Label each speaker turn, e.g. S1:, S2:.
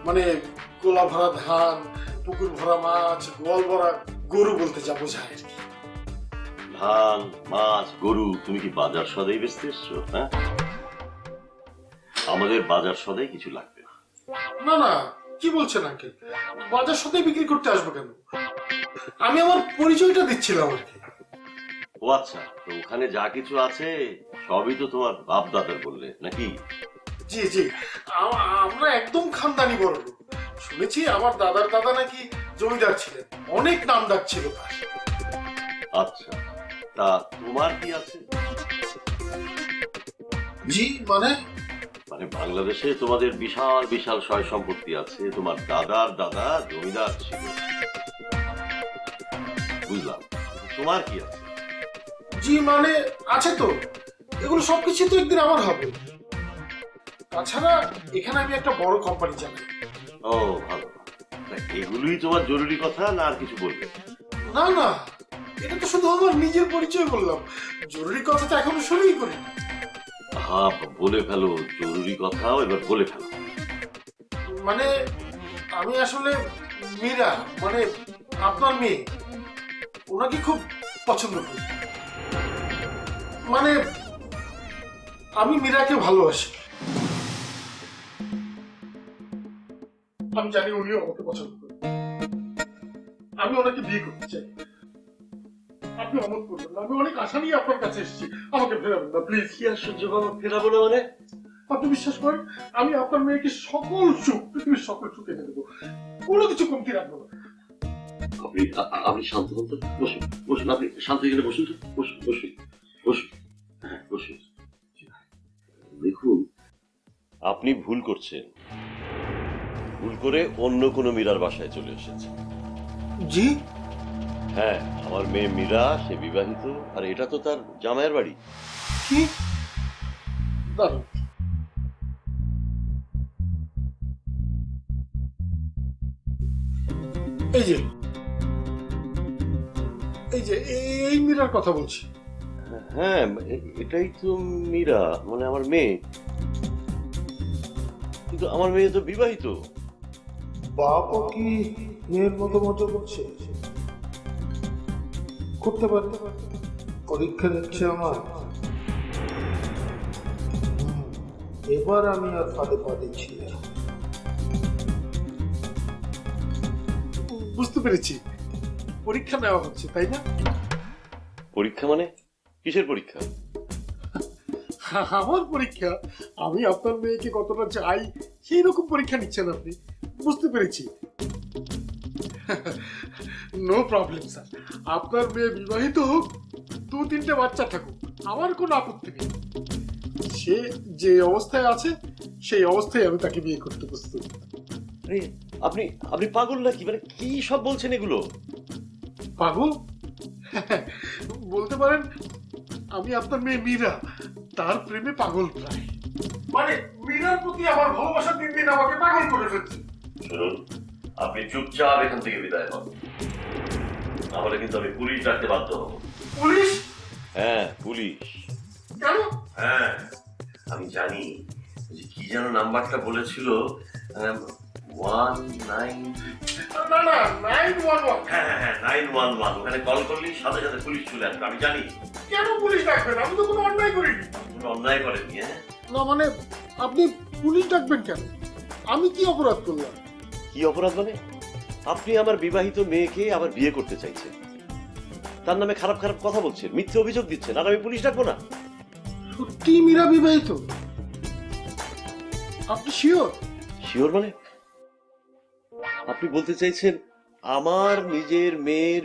S1: মানে গোলা ভরা ধান, পুকুর ভরা মাছ, গোয়াল ভরা গরু বলতে যা বোঝায় আর কি।
S2: ধান, মাছ, গরু, তুমি কি বাজার সদাই বেচতে এসছো? হ্যাঁ, আমাদের বাজার সদাই কিছু লাগবে না।
S1: না না, কি বলছেন আঙ্কেল? বাজার সাথে বিক্রি করতে আসবো কেন? আমি আমার পরিচয়টা দিচ্ছিলাম আর কি।
S2: ও আচ্ছা, তো ওখানে যা কিছু আছে সবই তো তোমার বাপ দাদার বললে নাকি?
S1: জি জি, আমরা একদম খানদানি বড় লোক। শুনেছি আমার দাদার দাদা নাকি জমিদার ছিলেন, অনেক নাম ডাক ছিল তার।
S2: আচ্ছা, তা তোমার কি আছে?
S1: জি মানে?
S2: মানে বাংলাদেশে তোমাদের বিশাল বিশাল সয় সম্পত্তি আছে, তোমার দাদার দাদা জমিদার ছিল, বুঝলাম। তোমার কি আছে?
S1: জি মানে আছে তো, এগুলো সবকিছু তো একদিন আমার হবে। তাছাড়া এখানে আমি একটা বড় কোম্পানি চালাই।
S2: ও ভালো, এগুলোই তোমার জরুরি কথা না আর কিছু বলবে?
S1: না না, এটা তো শুধু আমার নিজের পরিচয় বললাম, জরুরি কথাটা এখনো শুরুই করি।
S2: হ্যাঁ, বলে ফেলো জরুরি কথাও, এবার বলে ফেলো।
S1: মানে আমি আসলে মীরা, মানে আপনার মেয়ে, ওনাকে খুব পছন্দ করি। মানে আমি মীরাকে ভালোবাসি। আমি জানি উনিও আমাকে পছন্দ করেন। আমি ওনাকে বিয়ে করতে চাই। আপনি অমত করবেন না, আমি অনেক আশা নিয়ে আপনার কাছে এসেছি, আমাকে ফেরাবেন না প্লিজ।
S2: কি আশ্চর্য বাবা, ফেরাবো না মানে?
S1: আপনি বিশ্বাস করেন, আমি আপনার মেয়েকে সকল সুখ, পৃথিবীর সকল সুখ এনে দেবো, কোনো কিছু কমতি রাখবো না।
S2: আপনি শান্ত হন তো, বসুন বসুন, আপনি শান্ত এখানে বসুন তো, বসুন বসুন বসুন, হ্যাঁ বসুন। দেখুন, আপনি ভুল করছেন, ভুল করে অন্য কোনো মীরার বাসায় চলে এসেছেন।
S1: জি?
S2: হ্যাঁ, আমার মেয়ে মীরা, সে বিবাহিত, আর এটা তো তার জামাইয়ের বাড়ি।
S1: কি? দাঁড়ান, এই যে এই যে এই মীরার কথা বলছি।
S2: হ্যাঁ, এটাই তো মীরা, মানে আমার মেয়ে। কিন্তু আমার মেয়ে তো বিবাহিত।
S1: বাপও কি মেয়ের মতো মতো করছে? করতে পারে, পরীক্ষা দিচ্ছে আমার। এবার আমি আর ফাঁদে পা দিচ্ছি না। বুঝতে পেরেছি, পরীক্ষা নেওয়া হচ্ছে তাই না?
S2: পরীক্ষা মানে? কিসের পরীক্ষা?
S1: আমার পরীক্ষা, আমি আপনার মেয়েকে কতটা চাই সেই রকম পরীক্ষা নিচ্ছেন আপনি। বুঝতে পেরেছি। নো প্রবলেম স্যার, আপনার মেয়ে বিবাহিত হোক, 2-3টে বাচ্চা থাকুক, আমার কোনো আপত্তি নেই। সে যে অবস্থায় আছে সেই অবস্থায় আমি তাকে বিয়ে করতে প্রস্তুত।
S2: আরে, আপনি আপনি পাগল নাকি? মানে কি সব বলছেন এগুলো?
S1: পাগল? বলতে পারেন আমি আপনার মেয়ে মীরা, তার প্রেমে পাগল প্রায়। মানে মীরার প্রতি আমার ভালোবাসা দিন দিন আমাকে পাগল করে ফেলছে।
S2: শুনুন, আপনি চুপচাপ এখান থেকে বিদায় হন, নাহলে কিন্তু আমি পুলিশ ডাকতে বাধ্য হব।
S1: পুলিশ?
S2: হ্যাঁ, পুলিশ।
S1: কেন?
S2: হ্যাঁ, আমি জানি যে কি যেন নাম্বারটা বলেছিল, 19।
S1: না না, 911।
S2: হ্যাঁ হ্যাঁ হ্যাঁ, 911, ওখানে কল করলেই সাথে সাথে পুলিশ চলে আসবে, আমি জানি।
S1: কেন পুলিশ ডাকবেন? আমি তো কোনো অন্যায় করিনি।
S2: কোনো অন্যায় করেননি। হ্যাঁ,
S1: না মানে আপনি পুলিশ ডাকবেন কেন? আমি কি অপরাধ করলাম?
S2: কি অপরাধ মানে? আপনি আমার বিবাহিত মেয়েকে আবার বিয়ে করতে চাইছেন, তার নামে খারাপ খারাপ কথা বলছেন, মিথ্যে অভিযোগ দিচ্ছেন, আর আমি পুলিশ ডাকবো না?
S1: সত্যি মীরা বিবাহিত? আপনি শিওর?
S2: শিওর মানে? আপনি বলতে চাইছেন আমার নিজের মেয়ের